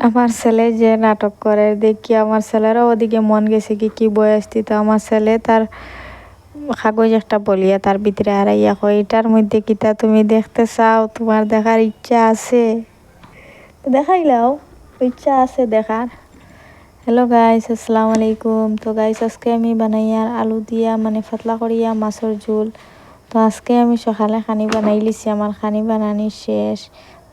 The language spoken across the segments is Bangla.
আমার ছেলে যে নাটক করে দেখি আমার ছেলেরও ওদিকে মন গেছে কি কি বই আসতি, তো আমার ছেলে তার কাগজ একটা বলিয়া তার ভিতরে হারাইয়া কয় এটার মধ্যে কিতা তুমি দেখতে চাও, তোমার দেখার ইচ্ছা আছে দেখাইলাও, ইচ্ছা আছে দেখার। হ্যালো গাইস, আসসালামু আলাইকুম। তো গাইস আজকে আমি বানাইয়ার আলু দিয়া মানে পাতলা করিয়া মাছের ঝোল। তো আজকে আমি সকালে খানি বানাই লিছি, আমার খানি বানানি শেষ।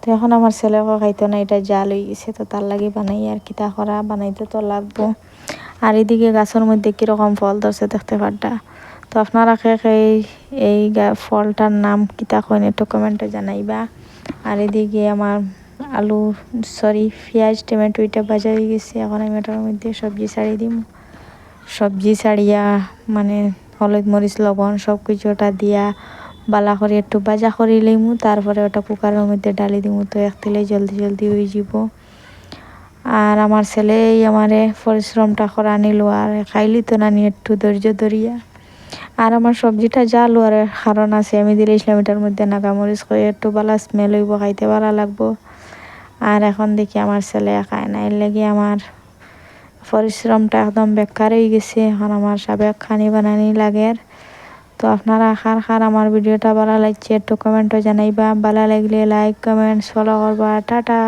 তো এখন আমার ছেলেকে খাইতো না, এটা জাল হয়ে গেছে, তো তার লাগে বানাই আর কিতা করা, বানাইতে তো লাগবো। আর এদিকে গাছের মধ্যে কীরকম ফল ধরছে দেখতে পারটা। তো আপনারা এই ফলটার নাম কিতা কইন একটু কমেন্টে জানাইবা। আর এদিকে আমার আলু পেঁয়াজ টমেটো এটা ভাজা হয়ে গেছে। এখন আমি এটার মধ্যে সবজি ছাড়িয়ে দিম, সবজি ছাড়িয়া মানে হলুদ মরিচ লবণ সব কিছু ওটা দিয়া বালা করে একটু ভাজা করে লইমু, তারপরে ওটা কুকারের মধ্যে ডালি দিমু, তো এক তেলে জলদি জলদি হয়ে যাব। আর আমার ছেলে আমারে পরিশ্রমটা করা নিল আর খাইলি তো না নিয়ে একটু ধৈর্য ধরিয়া। আর আমার সবজিটা জাল আর কারণ আছে, আমি দিয়েছিলাম এটার মধ্যে নাগামরিচ করে একটু বালা স্মেল হইব, খাইতে ভালো লাগবো। আর এখন দেখি আমার ছেলে খায় না, এর লেগে আমার পরিশ্রমটা একদম বেকার হয়ে গেছে। এখন আমার সাবেক খানি বানানি লাগে। তো আপনারা খার আমার ভিডিওটা ভালো লাগছে একটু কমেন্টও জানাইবা, ভালো লাগলে লাইক কমেন্টস ফলো করবা। টাটা।